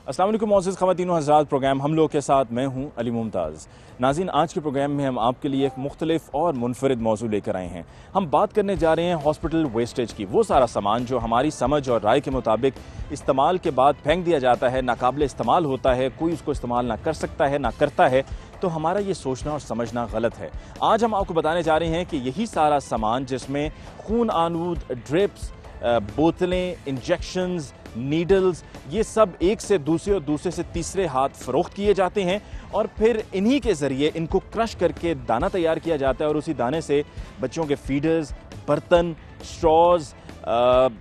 अस्सलाम वालेकुम मोअज़्ज़िज़ ख़वातीन व हज़रात, प्रोग्राम हम लोग के साथ मैं हूं अली मुमताज़। नाज़रीन, आज के प्रोग्राम में हम आपके लिए एक मुख्तलिफ और मुनफरिद मौजू लेकर आए हैं। हम बात करने जा रहे हैं हॉस्पिटल वेस्टेज की। वो सारा सामान जो हमारी समझ और राय के मुताबिक इस्तेमाल के बाद फेंक दिया जाता है, नाकाबिल इस्तेमाल होता है, कोई उसको इस्तेमाल ना कर सकता है ना करता है, तो हमारा ये सोचना और समझना गलत है। आज हम आपको बताने जा रहे हैं कि यही सारा सामान जिसमें खून आलूद ड्रिप्स, बोतलें, इंजेक्शंस, नीडल्स, ये सब एक से दूसरे और दूसरे से तीसरे हाथ फ़रोख्त किए जाते हैं और फिर इन्हीं के ज़रिए इनको क्रश करके दाना तैयार किया जाता है और उसी दाने से बच्चों के फीडर्स, बर्तन, स्ट्रॉज,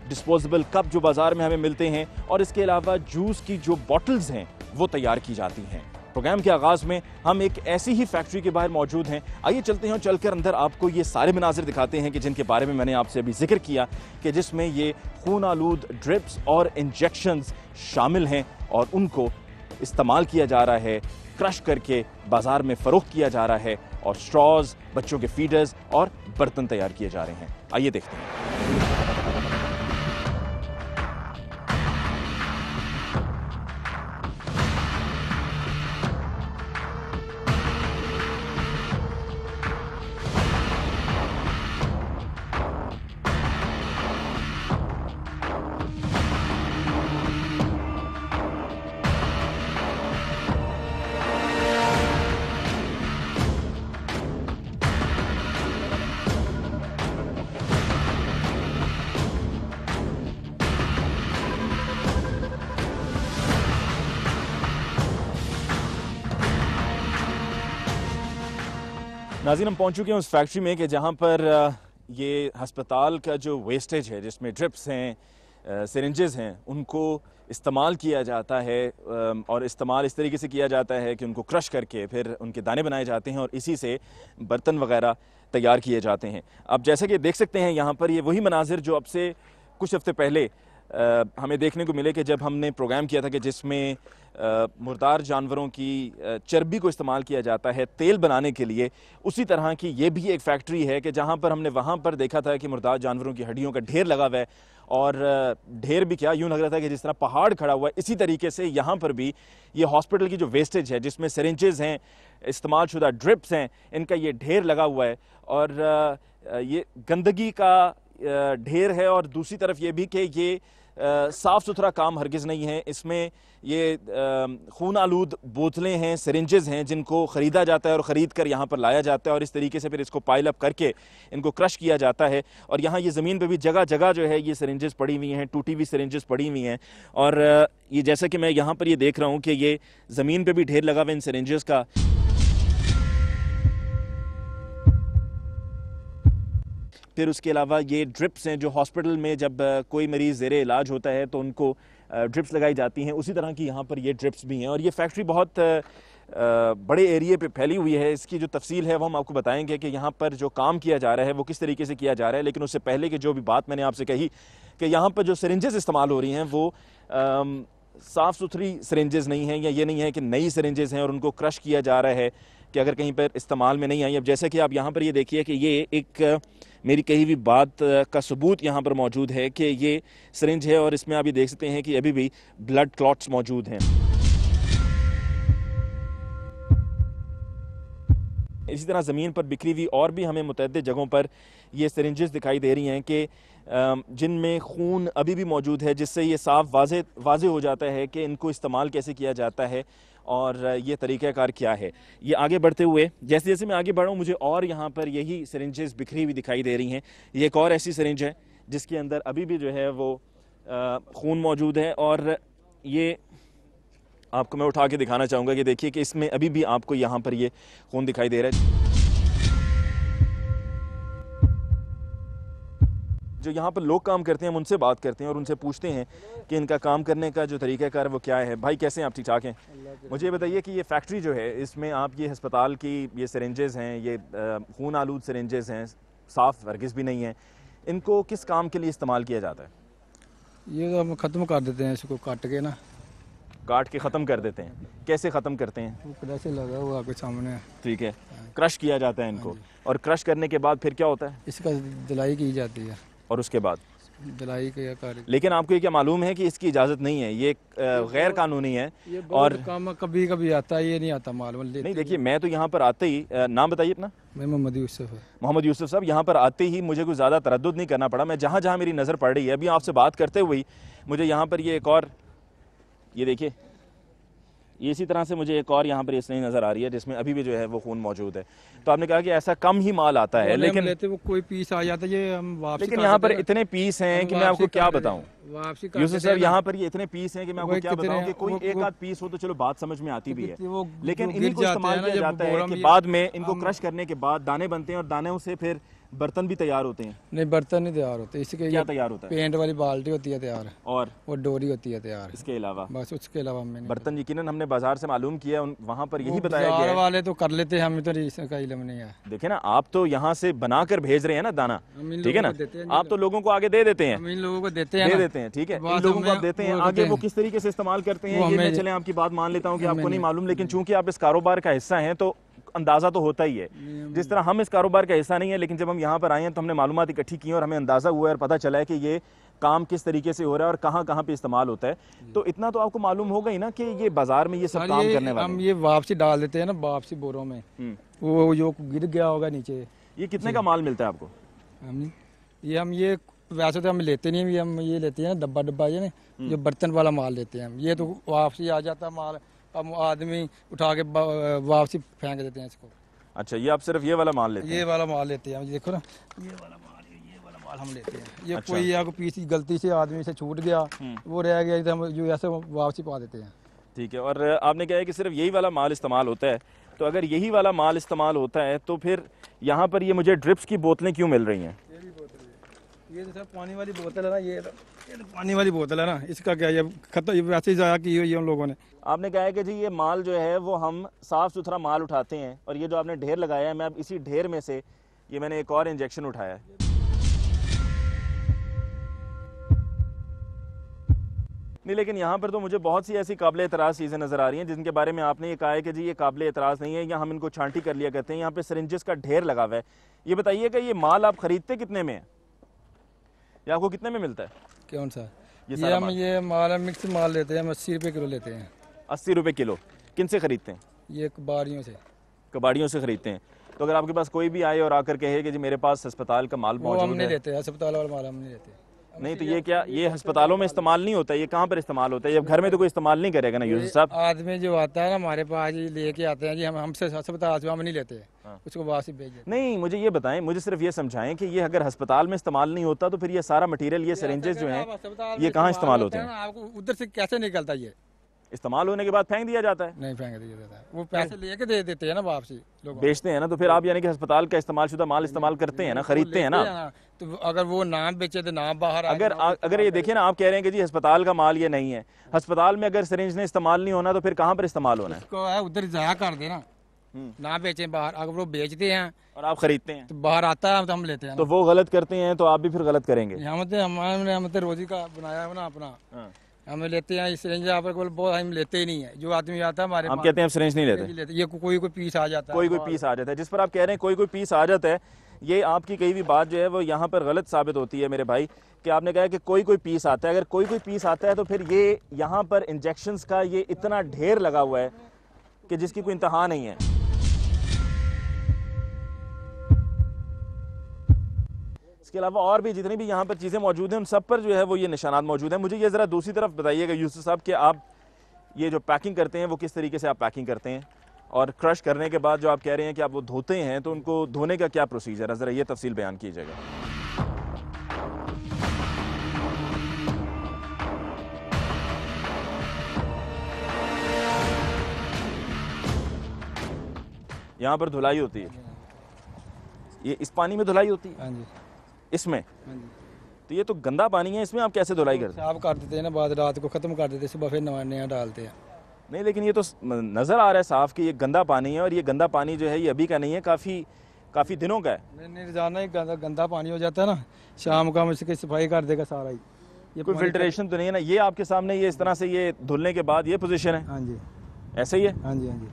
डिस्पोजेबल कप जो बाज़ार में हमें मिलते हैं और इसके अलावा जूस की जो बॉटल्स हैं वो तैयार की जाती हैं। प्रोग्राम के आगाज़ में हम एक ऐसी ही फैक्ट्री के बाहर मौजूद हैं। आइए चलते हैं और चलकर अंदर आपको ये सारे मनाजिर दिखाते हैं कि जिनके बारे में मैंने आपसे अभी जिक्र किया कि जिसमें ये खून आलूद ड्रिप्स और इंजेक्शंस शामिल हैं और उनको इस्तेमाल किया जा रहा है, क्रश करके बाज़ार में फ़रोख्त किया जा रहा है और स्ट्रॉज, बच्चों के फीडर्स और बर्तन तैयार किए जा रहे हैं। आइए देखते हैं। नाज़रीन, हम पहुंच चुके हैं उस फैक्ट्री में कि जहां पर ये हस्पताल का जो वेस्टेज है, जिसमें ड्रिप्स हैं, सिरिंजेस हैं, उनको इस्तेमाल किया जाता है और इस्तेमाल इस तरीके से किया जाता है कि उनको क्रश करके फिर उनके दाने बनाए जाते हैं और इसी से बर्तन वगैरह तैयार किए जाते हैं। अब जैसा कि देख सकते हैं यहाँ पर ये वही मनाजिर जो अब से कुछ हफ्ते पहले हमें देखने को मिले कि जब हमने प्रोग्राम किया था कि जिसमें मुर्दार जानवरों की चर्बी को इस्तेमाल किया जाता है तेल बनाने के लिए। उसी तरह की ये भी एक फैक्ट्री है कि जहाँ पर हमने वहाँ पर देखा था कि मुर्दार जानवरों की हड्डियों का ढेर लगा हुआ है और ढेर भी क्या, यूँ लग रहा था कि जिस तरह पहाड़ खड़ा हुआ है। इसी तरीके से यहाँ पर भी ये हॉस्पिटल की जो वेस्टेज है, जिसमें सिरिंजेस हैं, इस्तेमाल शुदा ड्रिप्स हैं, इनका ये ढेर लगा हुआ है और ये गंदगी का ढेर है। और दूसरी तरफ ये भी कि ये साफ़ सुथरा काम हरगिज़ नहीं है। इसमें ये खून आलूद बोतलें हैं, सिरिंजेस हैं, जिनको ख़रीदा जाता है और ख़रीद कर यहाँ पर लाया जाता है और इस तरीके से फिर इसको पाइल अप करके इनको क्रश किया जाता है। और यहाँ ये ज़मीन पे भी जगह जगह जो है ये सिरिंजेस पड़ी हुई हैं, टूटी हुई सिरिंजेस पड़ी हुई हैं। और ये जैसा कि मैं यहाँ पर ये देख रहा हूँ कि ये ज़मीन पर भी ढेर लगा हुआ इन सिरिंजेस का। फिर उसके अलावा ये ड्रिप्स हैं जो हॉस्पिटल में जब कोई मरीज़ ज़ेरे इलाज होता है तो उनको ड्रिप्स लगाई जाती हैं। उसी तरह की यहाँ पर ये ड्रिप्स भी हैं और ये फैक्ट्री बहुत बड़े एरिए पे फैली हुई है। इसकी जो तफसील है वो हम आपको बताएंगे कि यहाँ पर जो काम किया जा रहा है वो किस तरीके से किया जा रहा है। लेकिन उससे पहले कि जो भी बात मैंने आपसे कही कि यहाँ पर जो सिरिंजेस इस्तेमाल हो रही हैं वो साफ़ सुथरी सिरिंजेस नहीं हैं, या ये नहीं है कि नई सिरिंजेस हैं और उनको क्रश किया जा रहा है कि अगर कहीं पर इस्तेमाल में नहीं आई। अब जैसे कि आप यहाँ पर ये देखिए कि ये एक मेरी कही हुई बात का सबूत यहाँ पर मौजूद है कि ये सिरिंज है और इसमें आप ये देख सकते हैं कि अभी भी ब्लड क्लॉट्स मौजूद हैं। इसी तरह ज़मीन पर बिखरी हुई और भी हमें मुतअद्दिद जगहों पर ये सिरिंजेस दिखाई दे रही हैं कि जिनमें खून अभी भी मौजूद है, जिससे ये साफ वाज़े हो जाता है कि इनको इस्तेमाल कैसे किया जाता है और ये तरीक़ाकार क्या है। ये आगे बढ़ते हुए जैसे जैसे मैं आगे बढ़ रहा हूँ मुझे और यहाँ पर यही सिरिंजेस बिखरी हुई दिखाई दे रही हैं। ये एक और ऐसी सिरिंज है जिसके अंदर अभी भी जो है वो खून मौजूद है और ये आपको मैं उठा के दिखाना चाहूँगा कि देखिए कि इसमें अभी भी आपको यहाँ पर ये खून दिखाई दे रहा है। जो यहाँ पर लोग काम करते हैं हम उनसे बात करते हैं और उनसे पूछते हैं कि इनका काम करने का जो तरीक़ाकार है वो क्या है। भाई कैसे हैं आप? ठीक ठाक हैं? मुझे बताइए कि ये फैक्ट्री जो है इसमें आप ये हस्पताल की ये सिरिंजेस हैं, ये खून आलूद सिरिंजेस हैं, साफ़ हरगिज़ भी नहीं है, इनको किस काम के लिए इस्तेमाल किया जाता है? ये तो हम ख़त्म कर देते हैं, इसको काट के ना, काट के ख़त्म कर देते हैं। कैसे ख़त्म करते हैं? वो कैसे लगा हुआ आपके सामने। ठीक है, क्रश किया जाता है इनको और क्रश करने के बाद फिर क्या होता है? इसका धुलाई की जाती है और उसके बाद दिलाई के कार्य। लेकिन आपको ये क्या मालूम है कि इसकी इजाज़त नहीं है, ये गैर कानूनी है? ये और काम कभी कभी आता है, ये नहीं आता मालूम नहीं, देखिए मैं तो यहाँ पर आते ही नाम बताइए अपना। मैं मोहम्मद यूसुफ है। मोहम्मद यूसुफ साहब, यहाँ पर आते ही मुझे कोई ज़्यादा तरद्दुद नहीं करना पड़ा। मैं जहाँ जहाँ मेरी नज़र पड़ रही है, अभी आपसे बात करते हुए मुझे यहाँ पर ये एक और, ये देखिए, ये इसी तरह से मुझे एक और यहाँ पर इसलिए नज़र आ रही है जिसमें अभी भी जो है वो खून मौजूद है। तो आपने कहा कि ऐसा कम ही माल आता है, लेकिन लेते वो कोई पीस आ जाता है, ये हम वापसी। लेकिन यहाँ पर इतने पीस हैं कि मैं आपको क्या बताऊँ यूसुफ साहब, यहाँ पर ये इतने पीस हैं कि मैं आपको क्या बताऊँ कि कोई एक आध पीस हो तो चलो बात समझ में आती भी है, लेकिन इन्हीं को इस्तेमाल किया जाता है कि बाद में इनको क्रश करने के बाद दाने बनते हैं और दानों से फिर बर्तन भी तैयार होते हैं। नहीं, बर्तन नहीं तैयार होते, इसके क्या तैयार होता है? पेंट वाली बाल्टी होती है तैयार, और वो डोरी होती है तैयार। इसके अलावा बस उसके अलावा मैंने बर्तन यकीनन हमने बाजार से मालूम किया, वहाँ पर यही बताया गया है। वाले तो कर लेते हैं, हमें तो इसका इल्म नहीं है। देखे ना, आप तो यहाँ से बना कर भेज रहे हैं ना दाना, ठीक है ना, आप तो लोगों को आगे दे देते हैं, इन लोगों को देते हैं, ठीक है, इन लोगों को आप देते हैं, आगे वो किस तरीके से इस्तेमाल करते हैं ये मैं चले आपकी बात मान लेता हूँ कि आपको नहीं मालूम, लेकिन चूंकि आप इस कारोबार का हिस्सा हैं तो अंदाज़ा तो होता ही है। जिस तरह हम इस कारोबार का हिस्सा नहीं है, लेकिन जब हम यहाँ पर आए हैं तो हमने मालूमात इकट्ठी की और हमें अंदाज़ा हुआ है और पता चला है कि ये काम किस तरीके से हो रहा है और कहाँ कहाँ पे इस्तेमाल होता है। तो इतना तो आपको मालूम होगा ही ना कि ये बाजार में ये सब काम करने वाले हम ये वापसी डाल देते हैं ना, वापसी बोरों में, वो जो गिर गया होगा नीचे। ये कितने का माल मिलता है आपको? हम ये वैसे तो हम लेते नहीं, हम ये लेते हैं डब्बा डब्बा, ये ना जो बर्तन वाला माल लेते हैं हम, ये तो वापसी आ जाता माल, अब आदमी उठा के वापसी फेंक देते हैं इसको। अच्छा, ये आप सिर्फ ये वाला माल लेते हैं? ये वाला माल लेते हैं, देखो ना, ये वाला माल हम लेते हैं। ये अच्छा। कोई या पीस गलती से आदमी से छूट गया, वो रह गया तो हम जो ऐसे वापसी पा देते हैं। ठीक है, और आपने कहा है कि सिर्फ यही वाला माल इस्तेमाल होता है, तो अगर यही वाला माल इस्तेमाल होता है तो फिर यहाँ पर ये मुझे ड्रिप्स की बोतलें क्यों मिल रही हैं? ये भी बोतल है, ये तो सब पानी वाली बोतल है ना, ये तो पानी वाली बोतल है ना, इसका क्या, ये खत्म, ये वैसे ही ज़ाया की हुई है उन लोगों ने। आपने कहा है कि जी ये माल जो है वो हम साफ़ सुथरा माल उठाते हैं, और ये जो आपने ढेर लगाया है, मैं अब इसी ढेर में से ये मैंने एक और इंजेक्शन उठाया है। नहीं, लेकिन यहाँ पर तो मुझे बहुत सी ऐसी काबिल एतराज़ चीज़ें नज़र आ रही हैं जिनके बारे में आपने ये कहा है कि जी ये काबिल एतराज़ नहीं है, या हम इनको छांटी कर लिया करते हैं। यहाँ पे सिरिंजेस का ढेर लगा हुआ है। ये बताइए कि ये माल आप ख़रीदते कितने में है, या आपको कितने में मिलता है? कौन सा? ये हम ये माल मिक्स माल लेते हैं, हम 80 रुपये किलो लेते हैं। 80 रुपये किलो? किन से ख़रीदते हैं? ये कबाड़ियों से। कबाड़ियों से ख़रीदते हैं। तो अगर आपके पास कोई भी आए और आकर कहे कि जी मेरे पास अस्पताल का माल मौजूद है, हम नहीं लेते, अस्पताल वाला माल हम नहीं लेते। नहीं, तो ये क्या, ये अस्पतालों में इस्तेमाल नहीं होता, ये कहाँ पर इस्तेमाल होता है? जब घर में तो कोई इस्तेमाल नहीं करेगा ना यूसुफ साहब। आदमी जो आता है ना हमारे पास, ये लेके आते हैं जी, हमसे अस्पताल से हम नहीं लेते, उसको वापस भेज देते। नहीं, मुझे ये बताएं, मुझे सिर्फ ये समझाएं कि ये अगर अस्पताल में इस्तेमाल नहीं होता तो फिर ये सारा मटेरियल, ये सिरिंजेस जो हैं, ये कहाँ इस्तेमाल होते हैं? आपको उधर से कैसे निकलता है? ये इस्तेमाल होने के बाद फेंक दिया जाता है? नहीं फेंक दिया जाता है, वो पैसे लेके दे देते हैं ना वापसी, लोग बेचते हैं ना। तो फिर आप यानी कि अस्पताल का इस्तेमाल शुदा माल इस्तेमाल करते हैं ना, खरीदते हैं ना। तो अगर वो नाम बेचे तो नाम बाहर, अगर ये देखिए ना, आप कह रहे हैं कि जी अस्पताल का माल ये नहीं है, अस्पताल में अगर सिरिंज ने इस्तेमाल नहीं होना तो फिर कहाँ पर इस्तेमाल होना है? उधर जाया कर देना, ना बेचें बाहर। अगर वो बेचते हैं और आप खरीदते हैं तो बाहर आता है तो हम लेते हैं। तो वो गलत करते हैं तो आप भी फिर गलत करेंगे। हम तो रोजी का बनाया है ना अपना, हमें लेते हैं सिरिंज यहाँ पर बहुत हम लेते ही नहीं है। जो आदमी आता है हमारे, हम कहते हैं सिरिंज नहीं लेते। ये कोई पीस आ जाता है, कोई पीस आ जाता है। जिस पर आप कह रहे हैं कोई पीस आ जाता है, ये आपकी कही हुई बात जो है वो यहाँ पर गलत साबित होती है मेरे भाई, कि आपने कहा कि कोई पीस आता है। अगर कोई पीस आता है तो फिर ये यहाँ पर इंजेक्शंस का ये इतना ढेर लगा हुआ है कि जिसकी कोई इंतहा नहीं है। इसके अलावा और भी जितनी भी यहाँ पर चीज़ें मौजूद हैं उन सब पर जो है वो ये निशानात मौजूद हैं। मुझे ये ज़रा दूसरी तरफ बताइएगा यूसुफ साहब कि आप ये जो पैकिंग करते हैं वो किस तरीके से आप पैकिंग करते हैं, और क्रश करने के बाद जो आप कह रहे हैं कि आप वो धोते हैं, तो उनको धोने का क्या प्रोसीजर है, ज़रा ये तफसील बयान कीजिएगा। यहाँ पर धुलाई होती है, ये इस पानी में धुलाई होती है? हाँ जी, इसमें। तो ये तो गंदा पानी है, इसमें आप कैसे धुलाई करते हैं? साफ कर देते हैं ना, बाद रात को ख़त्म कर देते हैं, सुबह फिर नया डालते हैं। नहीं, लेकिन ये तो नज़र आ रहा है साफ कि ये गंदा पानी है, और ये गंदा पानी जो है ये अभी का नहीं है, काफ़ी दिनों का है। नहीं, रोजाना ही गंदा पानी हो जाता है ना, शाम को हम इसकी सफाई कर देगा सारा ही। ये कोई फिल्ट्रेशन तो नहीं है ना? ये आपके सामने ये इस तरह से ये धुलने के बाद ये पोजीशन है? हाँ जी, ऐसे ही है? हाँ जी, हाँ जी।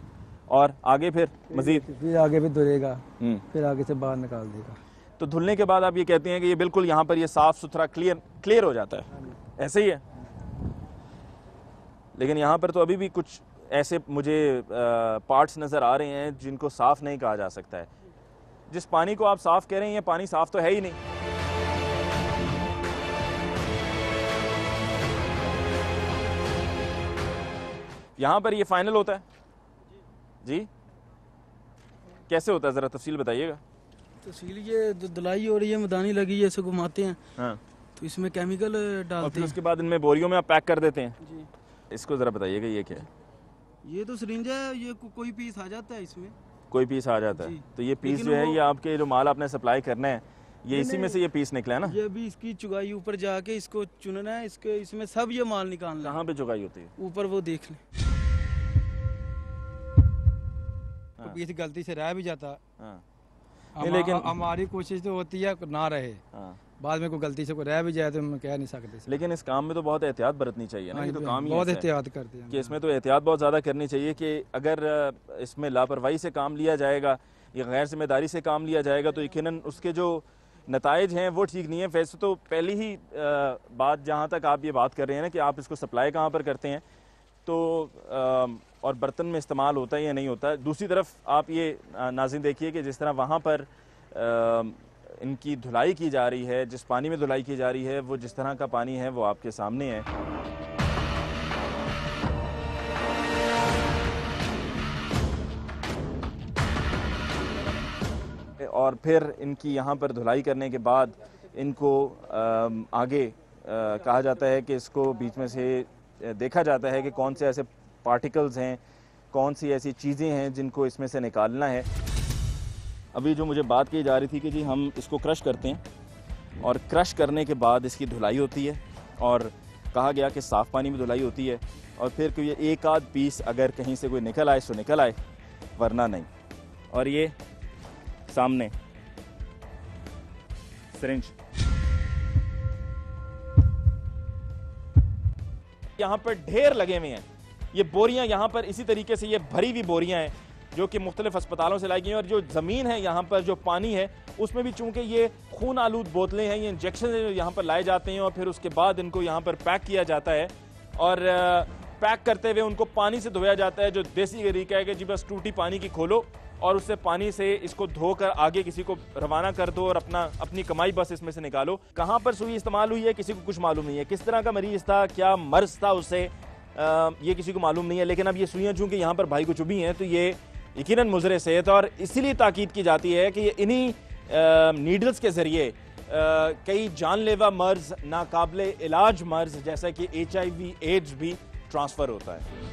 और आगे फिर मजीद फिर आगे भी धुलेगा, फिर आगे से बाहर निकाल देगा। तो धुलने के बाद आप ये कहते हैं कि ये बिल्कुल यहाँ पर ये साफ़ सुथरा क्लियर हो जाता है, ऐसे ही है। लेकिन यहाँ पर तो अभी भी कुछ ऐसे मुझे पार्ट्स नज़र आ रहे हैं जिनको साफ़ नहीं कहा जा सकता है। जिस पानी को आप साफ़ कह रहे हैं ये पानी साफ़ तो है ही नहीं। यहाँ पर ये फाइनल होता है जी, कैसे होता है ज़रा तफसील बताइएगा। तफसील ये धुलाई हो रही है, मदानी लगी है, इसे घुमाते हैं। हाँ, तो इसमें केमिकल और डालते फिर हैं उसके बाद इनमें बोरियों में आप पैक कर देते हैं। जी। इसको ज़रा बताइएगा ये क्या है। ये तो सिरिंज है, ये कोई पीस आ जाता है इसमें। कोई पीस आ जाता है जी। तो ये पीस लेकिन जो है वो- ये आपके जो माल आपने सप्लाई करना है ये इसी में से ये पीस निकला है ना। ये भी इसकी चुगाई ऊपर जाके इसको चुनना है, इसके इसमें सब ये माल निकालना है। कहाँ पे चुकाई होती है? ऊपर वो देख लें। पीस गलती से रह भी जाता, हाँ, लेकिन हमारी कोशिश तो होती है ना रहे। हाँ। बाद में कोई गलती से कोई रह भी जाए तो हम कह नहीं सकते। लेकिन इस काम में तो बहुत एहतियात बरतनी चाहिए ना, ये तो काम ही बहुत ऐसा है एहतियात करते हैं कि इसमें तो एहतियात बहुत ज़्यादा करनी चाहिए कि अगर इसमें लापरवाही से काम लिया जाएगा या गैर जिम्मेदारी से काम लिया जाएगा तो यकीनन उसके जो नताइज हैं वो ठीक नहीं है। वैसे तो पहली ही बात जहाँ तक आप ये बात कर रहे हैं ना कि आप इसको सप्लाई कहाँ पर करते हैं तो और बर्तन में इस्तेमाल होता है या नहीं होता है। दूसरी तरफ आप ये नाज़रीन देखिए कि जिस तरह वहाँ पर इनकी धुलाई की जा रही है, जिस पानी में धुलाई की जा रही है वो जिस तरह का पानी है वो आपके सामने है। और फिर इनकी यहाँ पर धुलाई करने के बाद इनको आगे कहा जाता है कि इसको बीच में से देखा जाता है कि कौन से ऐसे पार्टिकल्स हैं, कौन सी ऐसी चीज़ें हैं जिनको इसमें से निकालना है। अभी जो मुझे बात की जा रही थी कि जी हम इसको क्रश करते हैं और क्रश करने के बाद इसकी धुलाई होती है और कहा गया कि साफ़ पानी में धुलाई होती है और फिर कोई एक आध पीस अगर कहीं से कोई निकल आए तो निकल आए वरना नहीं। और ये सामने सिरिंज, यहाँ पर ढेर लगे हुए हैं। ये बोरियां यहाँ पर इसी तरीके से ये भरी हुई बोरियां हैं जो कि मुख्तलिफ अस्पतालों से लाई गई हैं। और जो ज़मीन है यहाँ पर जो पानी है उसमें भी चूंकि ये खून आलूद बोतलें हैं, ये इंजेक्शन यहाँ पर लाए जाते हैं और फिर उसके बाद इनको यहाँ पर पैक किया जाता है और पैक करते हुए उनको पानी से धोया जाता है। जो देसी तरीका है कि जी बस टूटी पानी की खोलो और उससे पानी से इसको धोकर आगे किसी को रवाना कर दो और अपनी कमाई बस इसमें से निकालो। कहाँ पर सुई इस्तेमाल हुई है किसी को कुछ मालूम नहीं है, किस तरह का मरीज था, क्या मर्ज था उससे ये किसी को मालूम नहीं है। लेकिन अब ये सुइयाँ चूँकि यहाँ पर भाई को चुभी हैं तो ये यकीनन मुज़र सेहत और इसीलिए ताकीद की जाती है कि इन्हीं नीडल्स के ज़रिए कई जानलेवा मर्ज, नाकाबिले इलाज मर्ज जैसा कि HIV एड्स भी ट्रांसफ़र होता है।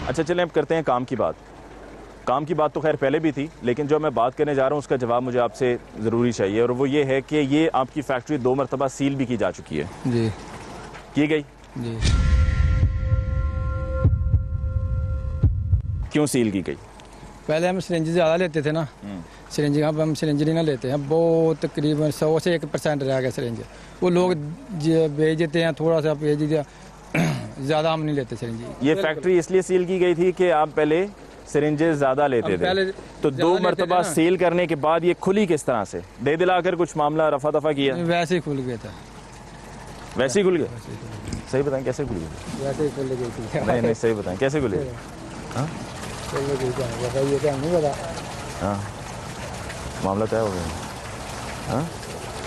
अच्छा चलें अब करते हैं काम की बात। काम की बात तो खैर पहले भी थी लेकिन जो मैं बात करने जा रहा हूँ उसका जवाब मुझे आपसे ज़रूरी चाहिए और वो ये है कि ये आपकी फैक्ट्री 2 मरतबा सील भी की जा चुकी है। जी की गई? जी। क्यों सील की गई? पहले हम सिरिंज ज़्यादा लेते थे ना, सिरिंज अब हम सिरिंज नहीं ना लेते हैं, वो तकरीबन 100 से 1% रह गया सिरिंज। वो लोग भेज देते हैं, थोड़ा सा भेज दिया, ज़्यादा हम नहीं लेते सिरिंज। ये फैक्ट्री इसलिए सील की गई थी कि आप पहले सिरिंजेस ज़्यादा लेते थे तो 2 मरतबा सील करने के बाद ये खुली किस तरह से? दे दिलाकर कुछ मामला रफा दफा किया? वैसे ही खुल गया था। वैसे ही खुल गया? सही बताएं कैसे खुल गया? वैसे ही खुल गई थी। नहीं नहीं सही बताएं कैसे खुल गया? ये क्या नहीं पता। हाँ मामला तय हो गया। हाँ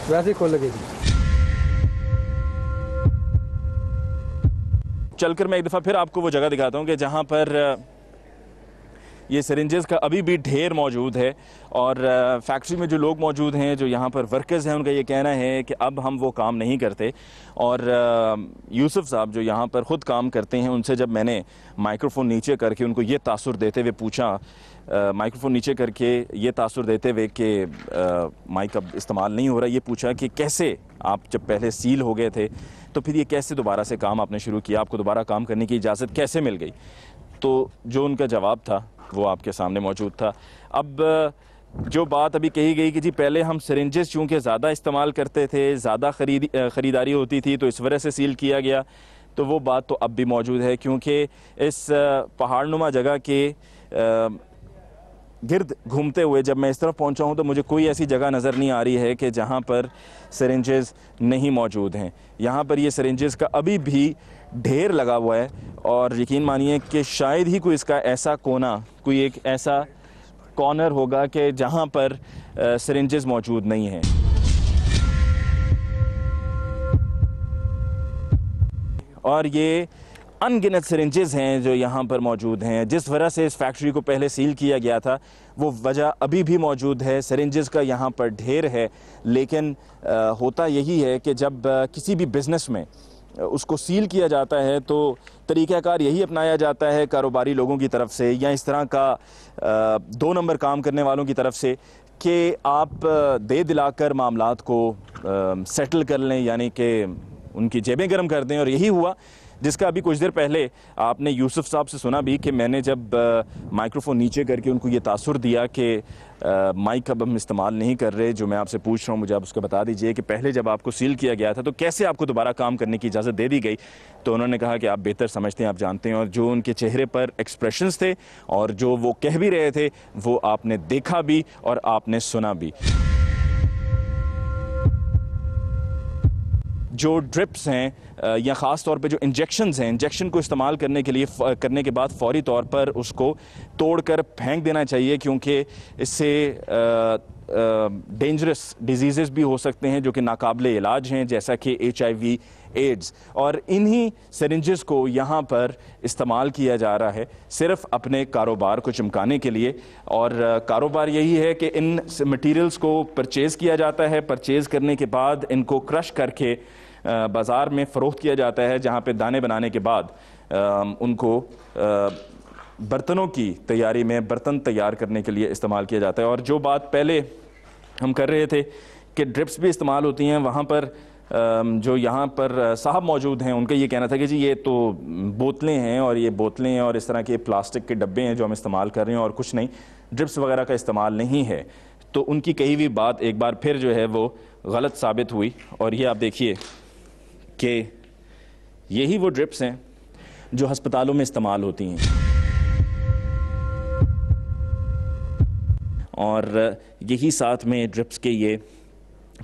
वैसे ही खुल गई थी। चलकर मैं एक दफ़ा फिर आपको वो जगह दिखाता हूँ कि जहाँ पर ये सिरिंजेस का अभी भी ढेर मौजूद है। और फैक्ट्री में जो लोग मौजूद हैं, जो यहाँ पर वर्कर्स हैं, उनका ये कहना है कि अब हम वो काम नहीं करते। और यूसुफ साहब जो यहाँ पर ख़ुद काम करते हैं, उनसे जब मैंने माइक्रोफोन नीचे करके उनको ये तासुर देते हुए पूछा, माइक्रोफोन नीचे करके ये तासुर देते हुए कि माइक अब इस्तेमाल नहीं हो रहा, ये पूछा कि कैसे आप जब पहले सील हो गए थे तो फिर ये कैसे दोबारा से काम आपने शुरू किया, आपको दोबारा काम करने की इजाज़त कैसे मिल गई? तो जो उनका जवाब था वो आपके सामने मौजूद था। अब जो बात अभी कही गई कि जी पहले हम सिरिंजेस चूँकि ज़्यादा इस्तेमाल करते थे, ज़्यादा ख़रीदारी होती थी तो इस वजह से सील किया गया, तो वो बात तो अब भी मौजूद है। क्योंकि इस पहाड़नुमा जगह के गिर्द घूमते हुए जब मैं इस तरफ पहुंचा हूं तो मुझे कोई ऐसी जगह नज़र नहीं आ रही है कि जहां पर सिरिंजेस नहीं मौजूद हैं। यहां पर ये सिरिंजेस का अभी भी ढेर लगा हुआ है और यकीन मानिए कि शायद ही कोई इसका ऐसा कोना, कोई एक ऐसा कॉर्नर होगा कि जहां पर सिरिंजेस मौजूद नहीं हैं। और ये अनगिनत सिरिंजेस हैं जो यहाँ पर मौजूद हैं। जिस वजह से इस फैक्ट्री को पहले सील किया गया था वो वजह अभी भी मौजूद है। सिरिंजेस का यहाँ पर ढेर है, लेकिन होता यही है कि जब किसी भी बिज़नेस में उसको सील किया जाता है तो तरीक़ाकार यही अपनाया जाता है कारोबारी लोगों की तरफ से या इस तरह का 2 नंबर काम करने वालों की तरफ से कि आप दे दिलाकर मामलात को सेटल कर लें, यानी कि उनकी जेबें गर्म कर दें। और यही हुआ जिसका अभी कुछ देर पहले आपने यूसुफ साहब से सुना भी कि मैंने जब माइक्रोफोन नीचे करके उनको ये तासुर दिया कि माइक अब हम इस्तेमाल नहीं कर रहे। जो मैं आपसे पूछ रहा हूँ, मुझे आप उसको बता दीजिए कि पहले जब आपको सील किया गया था तो कैसे आपको दोबारा काम करने की इजाज़त दे दी गई? तो उन्होंने कहा कि आप बेहतर समझते हैं, आप जानते हैं। और जो उनके चेहरे पर एक्सप्रेशंस थे और जो वो कह भी रहे थे वो आपने देखा भी और आपने सुना भी। जो ड्रिप्स हैं या ख़ास तौर पे जो इंजेक्शंस हैं, इंजेक्शन को इस्तेमाल करने के लिए करने के बाद फ़ौरी तौर पर उसको तोड़कर फेंक देना चाहिए, क्योंकि इससे डेंजरस डिजीज़ भी हो सकते हैं जो कि नाकाबिले इलाज हैं, जैसा कि HIV, एड्स। और इन्हीं सिरिंजेस को यहाँ पर इस्तेमाल किया जा रहा है सिर्फ अपने कारोबार को चमकाने के लिए। और कारोबार यही है कि इन मटेरियल्स को परचेज़ किया जाता है, परचेज़ करने के बाद इनको क्रश करके बाज़ार में फ़रोख्त किया जाता है, जहाँ पे दाने बनाने के बाद उनको बर्तनों की तैयारी में बर्तन तैयार करने के लिए इस्तेमाल किया जाता है। और जो बात पहले हम कर रहे थे कि ड्रिप्स भी इस्तेमाल होती हैं, वहाँ पर जो यहाँ पर साहब मौजूद हैं उनका ये कहना था कि जी ये तो बोतलें हैं और ये बोतलें हैं और इस तरह के प्लास्टिक के डब्बे हैं जो हम इस्तेमाल कर रहे हैं और कुछ नहीं, ड्रिप्स वगैरह का इस्तेमाल नहीं है। तो उनकी कही हुई बात एक बार फिर जो है वो गलत साबित हुई। और ये आप देखिए कि यही वो ड्रिप्स हैं जो अस्पतालों में इस्तेमाल होती हैं। और यही साथ में ड्रिप्स के ये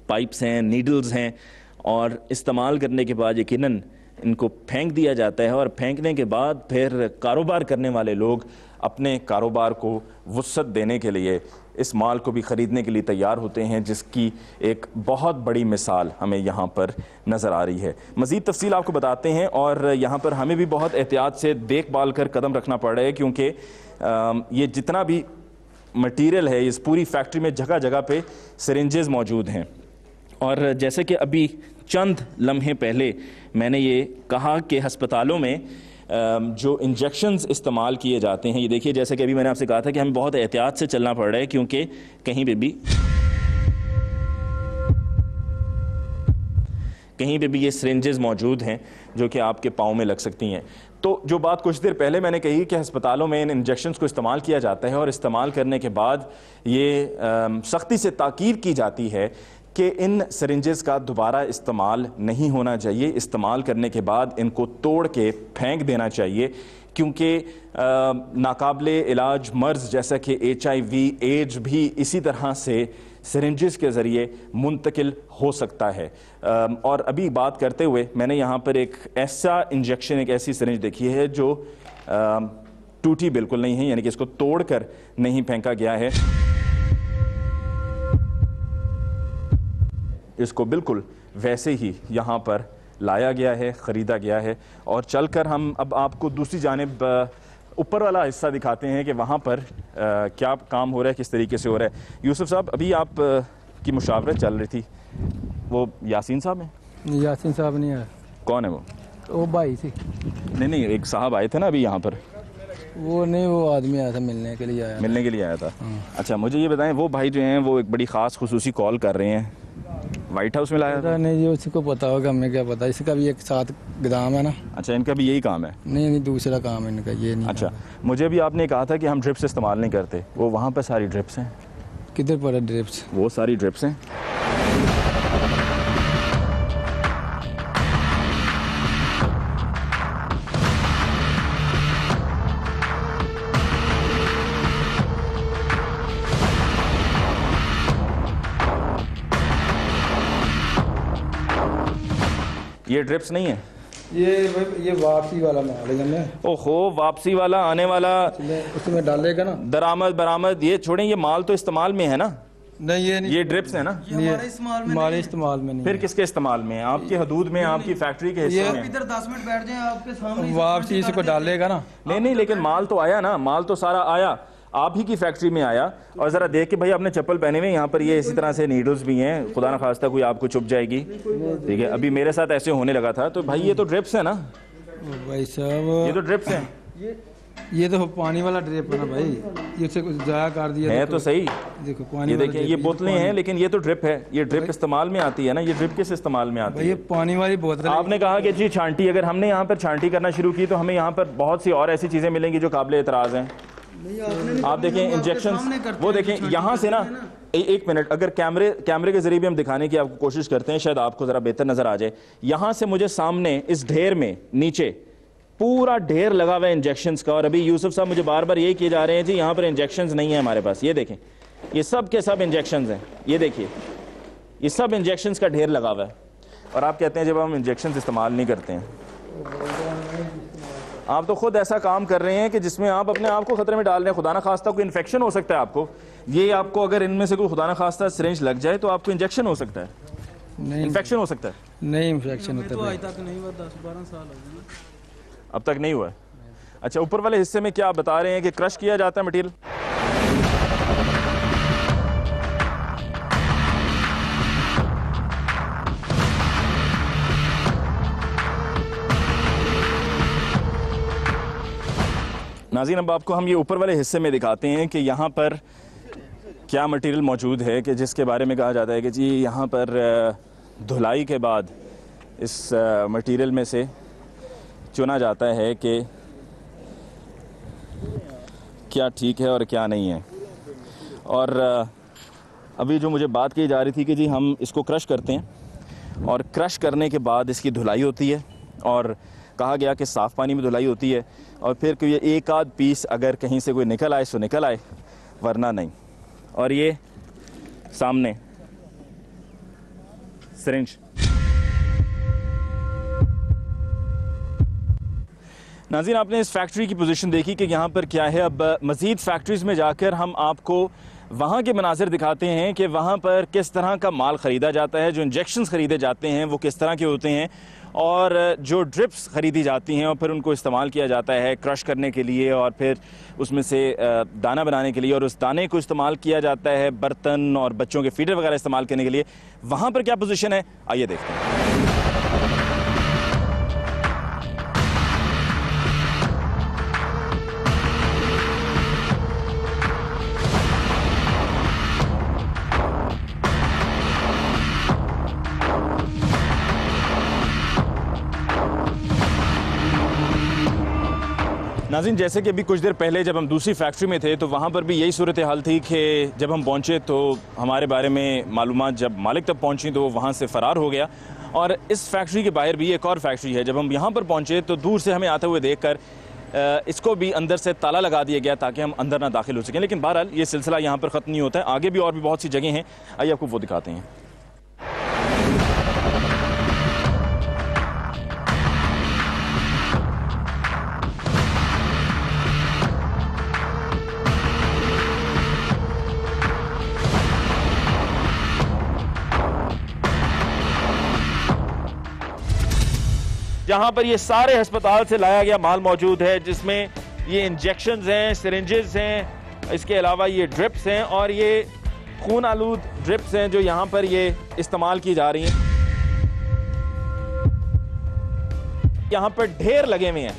पाइप्स हैं, नीडल्स हैं, और इस्तेमाल करने के बाद यकीनन इनको फेंक दिया जाता है। और फेंकने के बाद फिर कारोबार करने वाले लोग अपने कारोबार को वुसअत देने के लिए इस माल को भी ख़रीदने के लिए तैयार होते हैं, जिसकी एक बहुत बड़ी मिसाल हमें यहाँ पर नज़र आ रही है। मज़ीद तफसील आपको बताते हैं और यहाँ पर हमें भी बहुत एहतियात से देखभाल कर कदम रखना पड़ रहा है, क्योंकि ये जितना भी मटीरियल है इस पूरी फैक्ट्री में जगह जगह पे सिरिंजेस मौजूद हैं। और जैसे कि अभी चंद लम्हे पहले मैंने ये कहा कि अस्पतालों में जो इंजेक्शंस इस्तेमाल किए जाते हैं, ये देखिए जैसे कि अभी मैंने आपसे कहा था कि हमें बहुत एहतियात से चलना पड़ रहा है, क्योंकि कहीं पे भी ये सिरिंजेस मौजूद हैं जो कि आपके पाँव में लग सकती हैं। तो जो बात कुछ देर पहले मैंने कही कि अस्पतालों में इन इंजेक्शंस को इस्तेमाल किया जाता है और इस्तेमाल करने के बाद ये सख्ती से ताकीद की जाती है कि इन सिरिंजेस का दोबारा इस्तेमाल नहीं होना चाहिए। इस्तेमाल करने के बाद इनको तोड़ के फेंक देना चाहिए, क्योंकि नाकाबिले इलाज मर्ज़ जैसा कि HIV, एड्स भी इसी तरह से सिरिंजेस के ज़रिए मुंतकिल हो सकता है। और अभी बात करते हुए मैंने यहाँ पर एक ऐसा इंजेक्शन, एक ऐसी सिरिंज देखी है जो टूटी बिल्कुल नहीं है, यानी कि इसको तोड़ कर नहीं फेंका गया है। इसको बिल्कुल वैसे ही यहाँ पर लाया गया है, ख़रीदा गया है। और चलकर हम अब आपको दूसरी जानिब ऊपर वाला हिस्सा दिखाते हैं कि वहाँ पर क्या काम हो रहा है, किस तरीके से हो रहा है। यूसुफ साहब, अभी आप की मुशावरत चल रही थी, वो यासीन साहब हैं? यासीन साहब नहीं है। कौन है वो भाई थी। नहीं, एक साहब आए थे ना अभी यहाँ पर। वो नहीं, वो आदमी आया था, मिलने के लिए आया था। अच्छा, मुझे ये बताएं, वो भाई जो हैं वो एक बड़ी ख़ास खुसूसी कॉल कर रहे हैं, वाइट हाउस में लाया था? नहीं जी, उसको पता होगा, हमें क्या पता। इसका भी एक साथ गोदाम है ना। अच्छा, इनका भी यही काम है? नहीं, दूसरा काम है इनका, ये नहीं। अच्छा, मुझे भी आपने कहा था कि हम ड्रिप्स इस्तेमाल नहीं करते, वो वहाँ पर सारी ड्रिप्स हैं। किधर पर है ड्रिप्स? वो सारी ड्रिप्स हैं। ये ड्रिप्स नहीं है, ये वापसी वाला माल है ना। ओहो, वापसी वाला, आने वाला, उसमें डालेगा ना। दरामद बरामद, ये छोड़ें, ये माल तो इस्तेमाल में है ना? नहीं, ये नहीं, ये ड्रिप्स है ना? हमारे इस्तेमाल में नहीं। फिर किसके इस्तेमाल में है? आपकी हदूद में, आपकी फैक्ट्री के हिस्से में। इधर 10 मिनट बैठ जाएं, आपके सामने वापसी इसको डालेगा ना। नहीं, लेकिन माल तो आया ना, माल तो सारा आया, आप ही की फैक्ट्री में आया। और ज़रा देख के भाई, आपने चप्पल पहने हुए, यहाँ पर ये इसी तरह से नीडल्स भी हैं, खुदा ना खास्ता कोई आपको चुभ जाएगी, ठीक है? अभी मेरे साथ ऐसे होने लगा था। तो भाई ये तो ड्रिप्स है ना भाई साहब, ये तो ड्रिप्स हैं। ये तो पानी वाला ड्रिप है ना भाई, ये से जाया कर दिया है तो सही। देखो पानी, ये देखें, ये बोतलें हैं, लेकिन ये तो ड्रिप है। ये ड्रिप इस्तेमाल में आती है ना, ये ड्रिप किस इस्तेमाल में आती है? ये पानी वाली बोतल। आपने कहा कि जी छांटी, अगर हमने यहाँ पर छांटी करना शुरू की तो हमें यहाँ पर बहुत सी और ऐसी चीज़ें मिलेंगी जो काबिल एतराज़ हैं। आप देखें इंजेक्शन, वो देखें यहाँ से ना, एक मिनट, अगर कैमरे के जरिए भी हम दिखाने की आपको कोशिश करते हैं, शायद आपको ज़रा बेहतर नज़र आ जाए। यहाँ से मुझे सामने इस ढेर में नीचे पूरा ढेर लगा हुआ है इंजेक्शंस का। और अभी यूसुफ साहब मुझे बार बार यही किए जा रहे हैं जी, यहाँ पर इंजेक्शंस नहीं है हमारे पास। ये देखें, ये सब के सब इंजेक्शंस हैं। ये देखिए, ये सब इंजेक्शंस का ढेर लगा हुआ है। और आप कहते हैं जब हम इंजेक्शंस इस्तेमाल नहीं करते हैं। आप तो खुद ऐसा काम कर रहे हैं कि जिसमें आप अपने आप को खतरे में डाल रहे हैं। खुदा ना खास्ता कोई इन्फेक्शन हो सकता है आपको। ये आपको अगर इनमें से कोई खुदा ना खास्ता सिरिंज लग जाए तो आपको इंजेक्शन हो सकता है, नहीं इन्फेक्शन हो सकता है। नहीं, इन्फेक्शन होता है। आज तक नहीं हुआ, 10-12 साल हो गए ना। अब तक नहीं हुआ है? अच्छा, ऊपर वाले हिस्से में क्या आप बता रहे हैं कि क्रश किया जाता है मटीरियल? नाज़रीन, अब आपको हम ये ऊपर वाले हिस्से में दिखाते हैं कि यहाँ पर क्या मटेरियल मौजूद है, कि जिसके बारे में कहा जाता है कि जी यहाँ पर धुलाई के बाद इस मटेरियल में से चुना जाता है कि क्या ठीक है और क्या नहीं है। और अभी जो मुझे बात की जा रही थी कि जी हम इसको क्रश करते हैं और क्रश करने के बाद इसकी धुलाई होती है, और कहा गया कि साफ़ पानी में धुलाई होती है, और फिर कोई एक आध पीस अगर कहीं से कोई निकल आए सो निकल आए, वरना नहीं। और ये सामने सिरिंज। नाज़रीन, आपने इस फैक्ट्री की पोजीशन देखी कि यहाँ पर क्या है। अब मज़ीद फैक्ट्रीज़ में जाकर हम आपको वहाँ के मनाज़िर दिखाते हैं कि वहाँ पर किस तरह का माल ख़रीदा जाता है, जो इंजेक्शंस ख़रीदे जाते हैं वो किस तरह के होते हैं, और जो ड्रिप्स ख़रीदी जाती हैं और फिर उनको इस्तेमाल किया जाता है क्रश करने के लिए, और फिर उसमें से दाना बनाने के लिए, और उस दाने को इस्तेमाल किया जाता है बर्तन और बच्चों के फीडर वगैरह इस्तेमाल करने के लिए। वहाँ पर क्या पोजीशन है, आइए देखते हैं। नाज़रीन, जैसे कि अभी कुछ देर पहले जब हम दूसरी फैक्ट्री में थे तो वहाँ पर भी यही सूरत हाल थी कि जब हम पहुँचे तो हमारे बारे में मालूमात जब मालिक तक पहुँची तो वो वहाँ से फ़रार हो गया। और इस फैक्ट्री के बाहर भी एक और फैक्ट्री है। जब हम यहाँ पर पहुँचे तो दूर से हमें आते हुए देखकर इसको भी अंदर से ताला लगा दिया गया ताकि हम अंदर ना दाखिल हो सकें। लेकिन बहरहाल ये सिलसिला यहाँ पर ख़त्म नहीं होता है, आगे भी और भी बहुत सी जगह हैं, आइए आपको वो दिखाते हैं। जहां पर ये सारे अस्पताल से लाया गया माल मौजूद है, जिसमें ये इंजेक्शंस हैं, सिरिंजेस हैं, इसके अलावा ये ड्रिप्स हैं और ये खून आलूद ड्रिप्स हैं जो यहाँ पर ये इस्तेमाल की जा रही हैं। यहाँ पर ढेर लगे हुए हैं,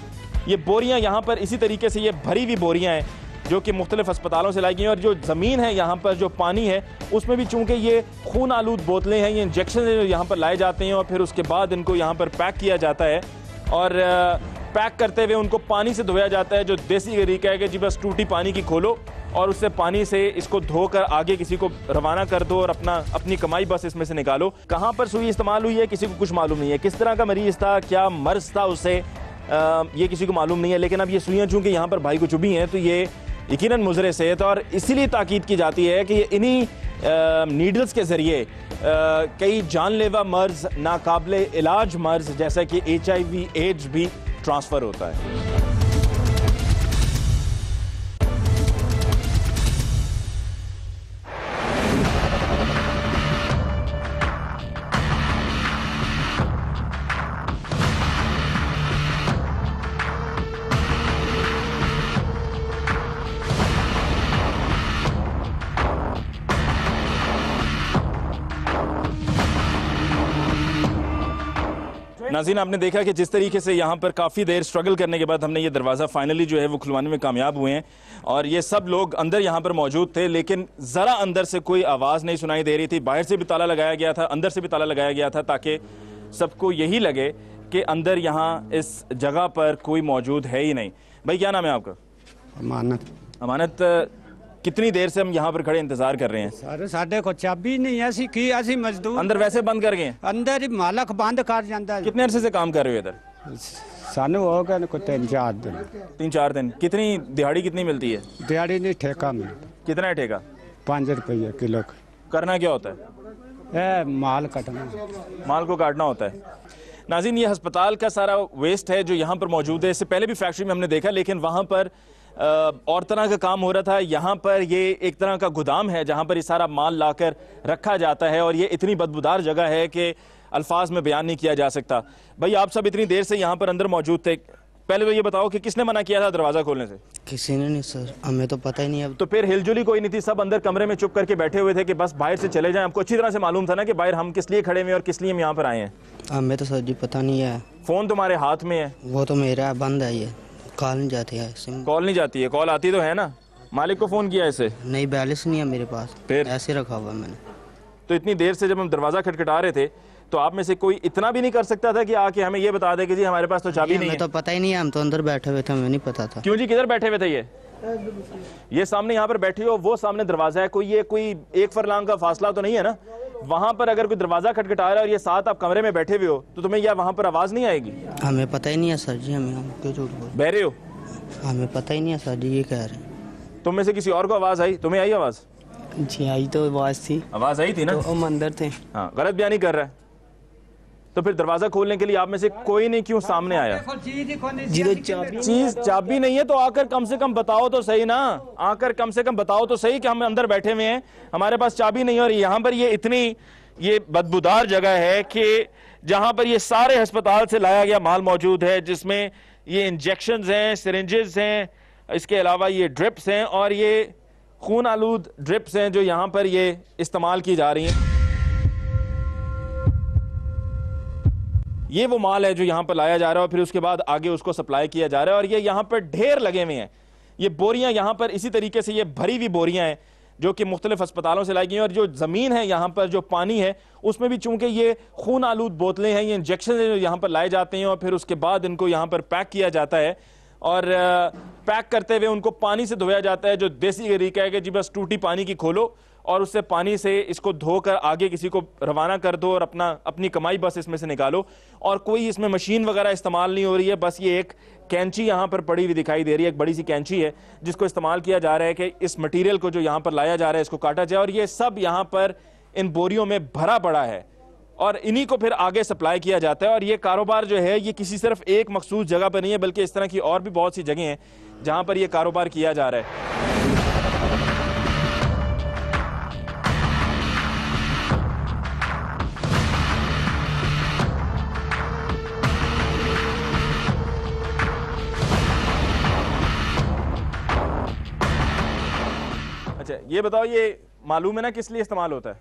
ये बोरियां यहाँ पर इसी तरीके से ये भरी हुई बोरियां हैं जो कि मुख्तलिफ अस्पतालों से लाई गई हैं। और जो ज़मीन है यहाँ पर, जो पानी है, उसमें भी चूंकि ये खून आलूद बोतलें हैं, ये इंजेक्शन यहाँ पर लाए जाते हैं और फिर उसके बाद इनको यहाँ पर पैक किया जाता है और पैक करते हुए उनको पानी से धोया जाता है। जो देसी तरीका है कि जी बस टूटी पानी की खोलो और उससे पानी से इसको धोकर आगे किसी को रवाना कर दो और अपनी कमाई बस इसमें से निकालो। कहाँ पर सुई इस्तेमाल हुई है किसी को कुछ मालूम नहीं है, किस तरह का मरीज था, क्या मर्ज था उसे, ये किसी को मालूम नहीं है। लेकिन अब ये सुइयाँ चूँकि यहाँ पर भाई को चुभी हैं तो ये यकीनन मुज़रे सेहत और इसीलिए ताकीद की जाती है कि इन्हीं नीडल्स के ज़रिए कई जानलेवा मर्ज, नाकाबिले इलाज मर्ज जैसा कि HIV एड्स भी ट्रांसफ़र होता है। नाज़रीन, आपने देखा कि जिस तरीके से यहाँ पर काफ़ी देर स्ट्रगल करने के बाद हमने ये दरवाज़ा फाइनली जो है वो खुलवाने में कामयाब हुए हैं और ये सब लोग अंदर यहाँ पर मौजूद थे, लेकिन ज़रा अंदर से कोई आवाज़ नहीं सुनाई दे रही थी। बाहर से भी ताला लगाया गया था, अंदर से भी ताला लगाया गया था ताकि सबको यही लगे कि अंदर यहाँ इस जगह पर कोई मौजूद है ही नहीं। भाई क्या नाम है आपका? अमानत। अमानत, कितनी देर से हम यहाँ पर खड़े इंतजार कर रहे हैं? सर साढ़े को चाबी नहीं ऐसी की, ऐसी मजदूर अंदर वैसे बंद कर गए? अंदर ही मालक बंद कर जाता है। कितने अरसे से काम कर रहे हो इधर? सानू हो गए को 3-4 दिन। 3-4 दिन। कितनी दिहाड़ी कितनी मिलती है? दिहाड़ी नहीं, ठेका में। कितना है ठेका? 5 रुपये किलो का। करना क्या होता है? माल कटना, माल को काटना होता है। नाज़रीन, ये अस्पताल का सारा वेस्ट है जो यहाँ पर मौजूद है। इससे पहले भी फैक्ट्री में हमने देखा, लेकिन वहाँ पर और तरह का काम हो रहा था। यहाँ पर ये एक तरह का गोदाम है जहाँ पर ये सारा माल लाकर रखा जाता है और ये इतनी बदबूदार जगह है कि अल्फाज में बयान नहीं किया जा सकता। भाई आप सब इतनी देर से यहाँ पर अंदर मौजूद थे, पहले तो ये बताओ कि किसने मना किया था दरवाज़ा खोलने से? किसी ने नहीं सर, हमें तो पता ही नहीं। अब तो फिर हिलजुली कोई नहीं थी, सब अंदर कमरे में चुप करके बैठे हुए थे कि बस बाहर से चले जाएं। आपको अच्छी तरह से मालूम था ना कि बाहर हम किस लिए खड़े हुए और किस लिए हम यहाँ पर आए हैं? हमें तो सर जी पता नहीं है। फ़ोन तुम्हारे हाथ में है? वो तो मेरा बंद है, ये कॉल नहीं जाती है। सिम कॉल नहीं जाती है? कॉल आती तो है ना। मालिक को फ़ोन किया इसे? नहीं, बैलेंस नहीं है मेरे पास, फिर ऐसे रखा हुआ मैंने। तो इतनी देर से जब हम दरवाज़ा खटखटा रहे थे तो आप में से कोई इतना भी नहीं कर सकता था कि आके हमें ये बता दे कि जी हमारे पास तो चाबी नहीं है? हमें तो पता ही नहीं है, हम तो अंदर बैठे हुए थे, हमें नहीं पता था। क्यों जी, किधर बैठे हुए थे? ये सामने यहाँ पर बैठे हो, वो सामने दरवाज़ा है, कोई 1 फरलांग का फासला तो नहीं है ना? वहाँ पर अगर कोई दरवाज़ा खटखटा रहा है और ये साथ आप कमरे में बैठे हुए हो तो तुम्हें यह वहाँ पर आवाज़ नहीं आएगी? हमें पता ही नहीं है सर जी, हम क्यों झूठ बोल बह रहे हो? हमें पता ही नहीं है सर जी, ये कह रहे हैं। तुम में से किसी और को आवाज़ आई? तुम्हें आई आवाज़? जी आई तो आवाज़ थी। आवाज़ आई थी ना? तो हम अंदर थे। हाँ, गलत बयानी कर रहा है। तो फिर दरवाज़ा खोलने के लिए आप में से कोई नहीं क्यों सामने आया? जी तो चीज चाबी नहीं है तो आकर कम से कम बताओ तो सही ना। आकर कम से कम बताओ तो सही कि हम अंदर बैठे हुए हैं, हमारे पास चाबी नहीं है और यहाँ पर ये इतनी बदबूदार जगह है कि जहाँ पर ये सारे अस्पताल से लाया गया माल मौजूद है, जिसमें ये इंजेक्शंस हैं, सिरिंजेस हैं, इसके अलावा ये ड्रिप्स हैं और ये खून आलूद ड्रिप्स हैं जो यहाँ पर ये इस्तेमाल की जा रही हैं। ये वो माल है जो यहाँ पर लाया जा रहा है और फिर उसके बाद आगे उसको सप्लाई किया जा रहा है और ये यहाँ पर ढेर लगे हुए हैं। ये बोरियां यहाँ पर इसी तरीके से ये भरी हुई बोरियां हैं जो कि मुख्तलिफ अस्पतालों से लाई गई हैं और जो ज़मीन है यहाँ पर, जो पानी है, उसमें भी चूंकि ये खून आलूद बोतलें हैं, ये इंजेक्शन जो यहाँ पर लाए जाते हैं और फिर उसके बाद इनको यहाँ पर पैक किया जाता है और पैक करते हुए उनको पानी से धोया जाता है। जो देसी तरीका है कि जी बस टूटी पानी की खोलो और उससे पानी से इसको धोकर आगे किसी को रवाना कर दो और अपनी कमाई बस इसमें से निकालो। और कोई इसमें मशीन वगैरह इस्तेमाल नहीं हो रही है, बस ये एक कैंची यहाँ पर पड़ी हुई दिखाई दे रही है, एक बड़ी सी कैंची है जिसको इस्तेमाल किया जा रहा है कि इस मटीरियल को जो यहाँ पर लाया जा रहा है इसको काटा जाए और ये सब यहाँ पर इन बोरियों में भरा पड़ा है और इन्हीं को फिर आगे सप्लाई किया जाता है। और ये कारोबार जो है ये किसी सिर्फ एक मखसूस जगह पर नहीं है, बल्कि इस तरह की और भी बहुत सी जगह हैं जहाँ पर यह कारोबार किया जा रहा है। ये बताओ, ये मालूम है ना किस लिए इस्तेमाल होता है?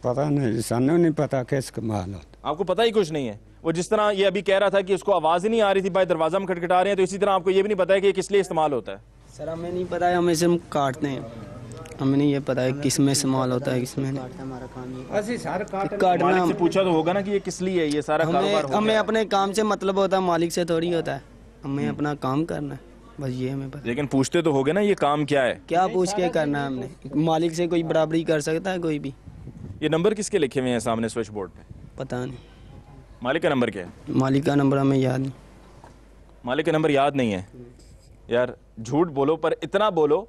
पता नहीं, सानू नहीं पता किस कमाल होता। आपको पता ही कुछ नहीं है? वो जिस तरह ये अभी कह रहा था कि उसको आवाज़ ही नहीं आ रही थी, भाई दरवाज़ा में खटखटा रहे हैं, तो इसी तरह आपको ये भी नहीं पता है कि ये किस लिए इस्तेमाल होता है? सर हमें नहीं पता है, हम इसे काटते हैं, हमें नहीं ये पता है किस में इस्तेमाल होता है किस में नहीं। हमारा काम काटना। मालिक से पूछा तो होगा ना कि ये किस लिए है, ये सारा कारोबार हो हमें गया। अपने काम से मतलब होता है, मालिक से थोड़ी होता है, हमें अपना काम करना है, बस ये हमें पता। लेकिन पूछते तो होगे ना ये काम क्या है? क्या पूछ के करना है हमने? मालिक से कोई बराबरी कर सकता है कोई भी? ये नंबर किसके लिखे हुए हैं सामने स्विच बोर्ड पे? पता नहीं, मालिक का नंबर क्या है? मालिक का नंबर हमें याद नहीं। मालिक का नंबर याद नहीं है? यार झूठ बोलो, पर इतना बोलो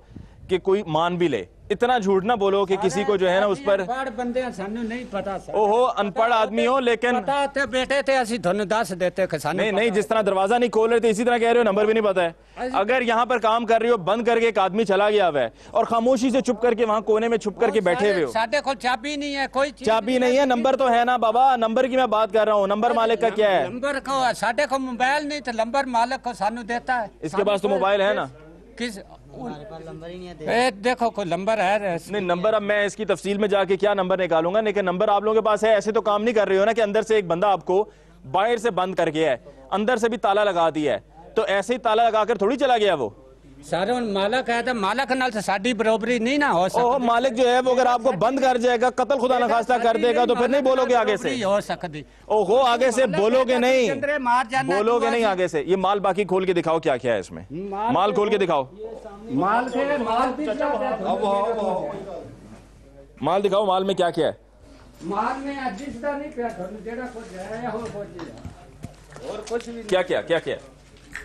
कि कोई मान भी ले। इतना झूठ ना बोलो कि किसी को जो है ना उस पर बंदे सानू नहीं पता सर। ओहो अनपढ़ आदमी हो, लेकिन पता थे बेटे थे असि धन दस देते कि सानू नहीं नहीं, जिस तरह दरवाजा नहीं खोल रहे थे इसी तरह कह रहे हो नंबर भी नहीं पता है। अगर यहाँ पर काम कर रही हो, बंद करके एक आदमी चला गया हुआ है और खामोशी से चुप करके वहां कोने में छुप करके बैठे हुए हो। साडे को चाबी नहीं है, कोई चीज चाबी नहीं है, नंबर तो है ना बाबा, नंबर की मैं बात कर रहा हूँ। नंबर मालिक का क्या है? नंबर को साडे को मोबाइल नहीं तो नंबर मालिक को सानू देता है। इसके पास तो मोबाइल है ना? किस नंबर ही नहीं ए देखो कोई नंबर है नहीं, नंबर अब मैं इसकी तफसील में जाके क्या नंबर निकालूंगा, लेकिन नंबर आप लोगों के पास है। ऐसे तो काम नहीं कर रहे हो ना कि अंदर से एक बंदा आपको बाहर से बंद करके है, अंदर से भी ताला लगा दिया है, तो ऐसे ही ताला लगाकर थोड़ी चला गया वो। सारे मालिक है तो मालिक नाल से साडी बराबरी नहीं ना हो ओह सकती। मालिक जो है वो अगर आपको बंद कर जाएगा, कत्ल खुदा न खास्ता कर देगा, तो फिर नहीं बोलोगे आगे से? नहीं हो सकती। ओहो आगे से बोलोगे नहीं, अंदर मार जाना बोलोगे नहीं आगे से। ये माल बाकी खोल के दिखाओ क्या क्या है इसमें, माल खोल के दिखाओ, माल के माल माल दिखाओ, माल में क्या क्या है? माल में अजिस्ता नहीं पे धन जेड़ा कुछ है हो और कुछ भी क्या क्या क्या क्या?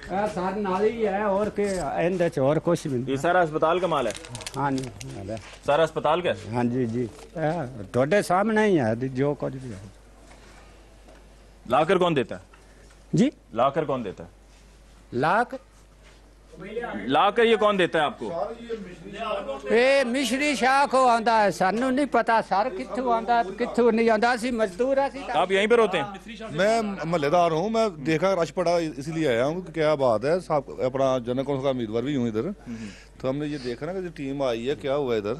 सारी नाली है और के इंदे च और कुछ भी नहीं। ये सारा अस्पताल का माल है? हाँ नहीं, सारा अस्पताल का? हाँ जी जी, थोड़े सामने ही है जो कुछ भी है। लाकर कौन देता है जी? लाकर कौन देता है? लाख लाकर ये कौन देता है आपको? ए मिश्री शाह को आंदा है, सानू नहीं पता सर कित्थों आंदा है कित्थों नहीं आंदा। सी मजदूर है। आप यहीं पर होते हैं? मैं महल्लेदार हूँ, मैं देखा रश पड़ा इसलिए आया हूँ कि क्या बात है साहब, अपना जनरल काउंसिल का उम्मीदवार भी हूँ इधर, तो हमने ये देखा ना कि जो टीम आई है क्या हुआ इधर,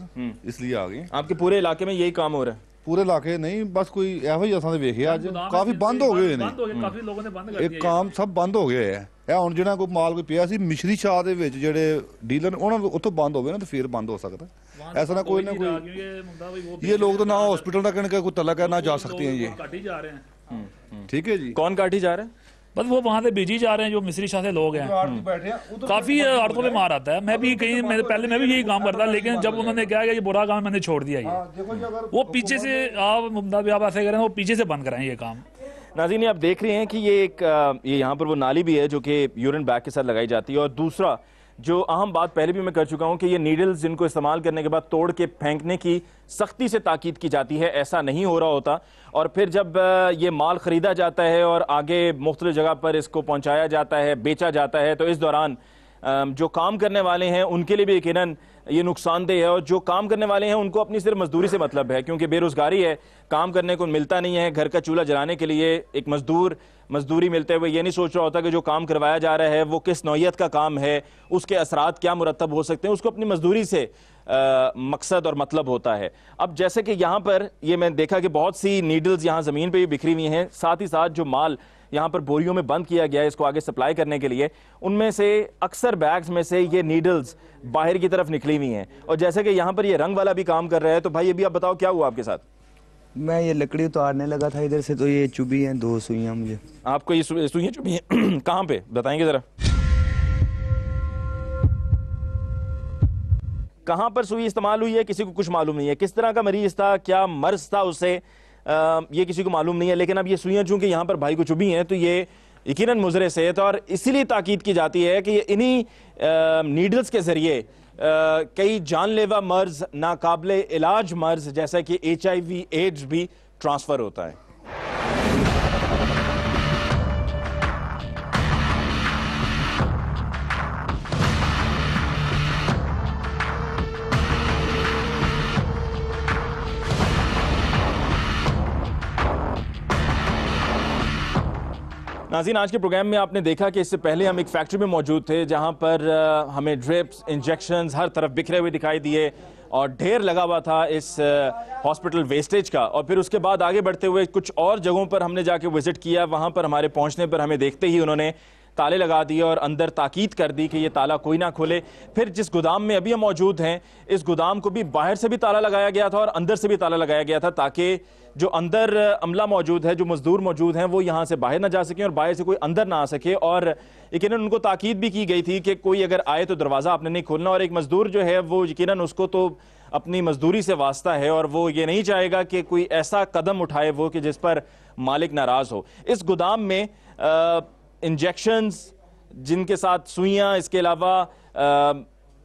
इसलिए आ गई। आपके पूरे इलाके में यही काम हो रहा है? पूरे इलाके नहीं, बस कोई ਇਹੋ ਹੀ ਅਸਾਂ ਵੇਖਿਆ ਅੱਜ ਕਾਫੀ ਬੰਦ ਹੋ ਗਏ ਨੇ, ਕਾਫੀ ਲੋਕਾਂ ਨੇ ਬੰਦ ਕਰ ਇਹ ਕੰਮ ਸਭ ਬੰਦ ਹੋ ਗਏ ਹੈ। ਇਹ ਹੁਣ ਜਿਹੜਾ ਕੋਈ ਮਾਲ ਕੋਈ ਪਿਆ ਸੀ ਮਿਸ਼ਰੀ ਸ਼ਾਹ ਦੇ ਵਿੱਚ ਜਿਹੜੇ ਡੀਲਰ ਉਹਨਾਂ ਨੂੰ ਉੱਥੋਂ ਬੰਦ ਹੋਵੇ ਨਾ ਤਾਂ ਫਿਰ ਬੰਦ ਹੋ ਸਕਦਾ। ऐसा ना कोई ना कोई ये लोग तो ना हॉस्पिटल तक इनका कोई तलक है ना जा सकते हैं, ये काटी जा रहे हैं। ठीक है जी। कौन काटी जा रहा है? बस वो वहाँ से बिजी जा रहे हैं जो मिस्री शाह से लोग हैं। काफी आड़तों पे मार आता है। मैं भी कहीं पहले मैं भी यही काम करता, लेकिन जब उन्होंने कहा कि ये बुरा काम मैंने छोड़ दिया। ये वो पीछे से आप मुमताज आप ऐसे करें, वो पीछे से बंद कराएं ये काम। नाज़रीन आप देख रहे हैं कि ये एक ये यहाँ पर वो नाली भी है जो कि यूरिन बैग के साथ लगाई जाती है, और दूसरा जो अहम बात पहले भी मैं कर चुका हूँ कि ये नीडल्स जिनको इस्तेमाल करने के बाद तोड़ के फेंकने की सख्ती से ताकीद की जाती है, ऐसा नहीं हो रहा होता। और फिर जब ये माल ख़रीदा जाता है और आगे मुख्तलिफ जगह पर इसको पहुँचाया जाता है, बेचा जाता है, तो इस दौरान जो काम करने वाले हैं उनके लिए भी यकीनन ये नुकसानदेह है। और जो काम करने वाले हैं उनको अपनी सिर्फ मजदूरी से मतलब है, क्योंकि बेरोज़गारी है, काम करने को मिलता नहीं है। घर का चूल्हा जलाने के लिए एक मजदूर मजदूरी मिलते हुए ये नहीं सोच रहा होता कि जो काम करवाया जा रहा है वो किस नौइयत का काम है, उसके असरात क्या मुरतब हो सकते हैं, उसको अपनी मजदूरी से मकसद और मतलब होता है। अब जैसे कि यहाँ पर ये मैं देखा कि बहुत सी नीडल्स यहाँ ज़मीन पर भी बिखरी हुई हैं, साथ ही साथ जो माल यहाँ पर बोरियों में बंद किया गया है इसको आगे सप्लाई करने के लिए, उनमें से अक्सर बैग्स में से ये नीडल्स बाहर की तरफ निकली हुई हैं। और जैसे कि यहाँ पर ये रंग वाला भी काम कर रहा है, तो भाई ये भी आप बताओ क्या हुआ आपके साथ? मैं ये लकड़ी उतारने लगा था इधर से, तो ये चुभी हैं 2 सुइयां मुझे। आपको ये सुइयां चुभी हैं? कहाँ पे बताएंगे ज़रा, कहाँ पर सुई इस्तेमाल हुई है? किसी को कुछ मालूम नहीं है। किस तरह का मरीज था, क्या मर्ज था उसे, ये किसी को मालूम नहीं है। लेकिन अब ये सुइयां चूंकि यहाँ पर भाई को चुभी हैं तो ये यकीनन मुज़रे सेहत, और इसीलिए ताकीद की जाती है कि इन्हीं नीडल्स के ज़रिए कई जानलेवा मर्ज, नाकाबिले इलाज मर्ज जैसा कि HIV एड्स भी ट्रांसफ़र होता है। नाज़रीन आज के प्रोग्राम में आपने देखा कि इससे पहले हम एक फैक्ट्री में मौजूद थे जहां पर हमें ड्रिप्स, इंजेक्शंस हर तरफ बिखरे हुए दिखाई दिए, और ढेर लगा हुआ था इस हॉस्पिटल वेस्टेज का। और फिर उसके बाद आगे बढ़ते हुए कुछ और जगहों पर हमने जाके विजिट किया। वहाँ पर हमारे पहुँचने पर हमें देखते ही उन्होंने ताले लगा दिए और अंदर ताकीद कर दी कि ये ताला कोई ना खोले। फिर जिस गोदाम में अभी हम मौजूद हैं, इस गोदाम को भी बाहर से भी ताला लगाया गया था और अंदर से भी ताला लगाया गया था, ताकि जो अंदर अमला मौजूद है, जो मजदूर मौजूद हैं, वो यहाँ से बाहर ना जा सकें और बाहर से कोई अंदर ना आ सके। और यकीनन उनको ताकीद भी की गई थी कि कोई अगर आए तो दरवाज़ा आपने नहीं खोलना। और एक मजदूर जो है वो यकीनन उसको तो अपनी मजदूरी से वास्ता है और वो ये नहीं चाहेगा कि कोई ऐसा कदम उठाए वो कि जिस पर मालिक नाराज़ हो। इस गोदाम में इंजेक्शंस जिनके साथ सुइयाँ, इसके अलावा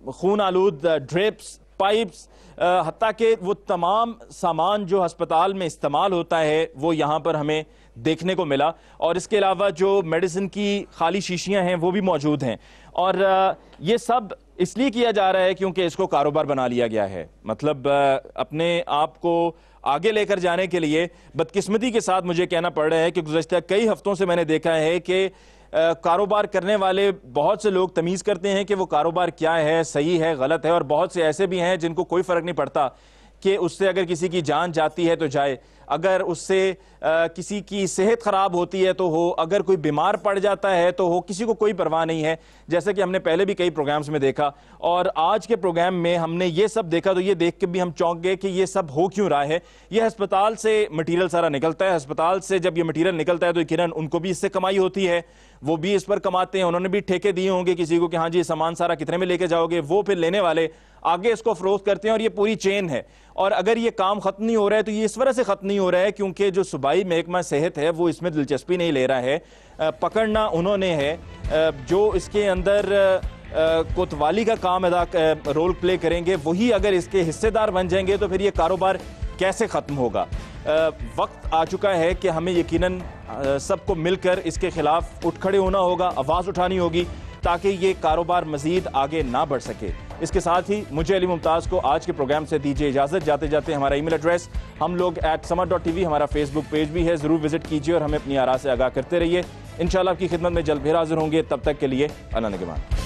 खून आलूद ड्रिप्स, पाइप्स, हत्ता कि वो तमाम सामान जो अस्पताल में इस्तेमाल होता है वो यहाँ पर हमें देखने को मिला। और इसके अलावा जो मेडिसिन की खाली शीशियाँ हैं वो भी मौजूद हैं। और ये सब इसलिए किया जा रहा है क्योंकि इसको कारोबार बना लिया गया है। मतलब अपने आप को आगे लेकर जाने के लिए बदकिस्मती के साथ मुझे कहना पड़ रहा है कि गुज़श्ता कई हफ्तों से मैंने देखा है कि कारोबार करने वाले बहुत से लोग तमीज़ करते हैं कि वो कारोबार क्या है, सही है, गलत है। और बहुत से ऐसे भी हैं जिनको कोई फ़र्क नहीं पड़ता कि उससे अगर किसी की जान जाती है तो जाए, अगर उससे किसी की सेहत ख़राब होती है तो हो, अगर कोई बीमार पड़ जाता है तो हो, किसी को कोई परवाह नहीं है। जैसे कि हमने पहले भी कई प्रोग्राम्स में देखा और आज के प्रोग्राम में हमने ये सब देखा तो ये देख के भी हम चौंक गए कि ये सब हो क्यों रहा है। ये अस्पताल से मटीरियल सारा निकलता है, अस्पताल से जब ये मटीरियल निकलता है तो यकीनन उनको भी इससे कमाई होती है, वो भी इस पर कमाते हैं। उन्होंने भी ठेके दिए होंगे किसी को कि हाँ जी सामान सारा कितने में लेके जाओगे, वो फिर लेने वाले आगे इसको फरोख्त करते हैं और ये पूरी चेन है। और अगर ये काम ख़त्म नहीं हो रहा है तो ये इस वजह से ख़त्म नहीं हो रहा है क्योंकि जो सूबाई महकमा सेहत है वो इसमें दिलचस्पी नहीं ले रहा है। पकड़ना उन्होंने है, जो इसके अंदर कोतवाली का काम रोल प्ले करेंगे वही अगर इसके हिस्सेदार बन जाएंगे तो फिर ये कारोबार कैसे ख़त्म होगा। वक्त आ चुका है कि हमें यकीनन सबको मिलकर इसके खिलाफ उठ खड़े होना होगा, आवाज़ उठानी होगी ताकि ये कारोबार मज़ीद आगे ना बढ़ सके। इसके साथ ही मुझे अली मुमताज़ को आज के प्रोग्राम से दीजिए इजाज़त। जाते जाते हमारा ईमेल एड्रेस हम लोग @sama.tv, हमारा फेसबुक पेज भी है, ज़रूर विजिट कीजिए और हमें अपनी आरा से आगाह करते रहिए। इंशाल्लाह आपकी खिदमत में जल्द फिर हाजिर होंगे। तब तक के लिए अल्लाह निगहबान।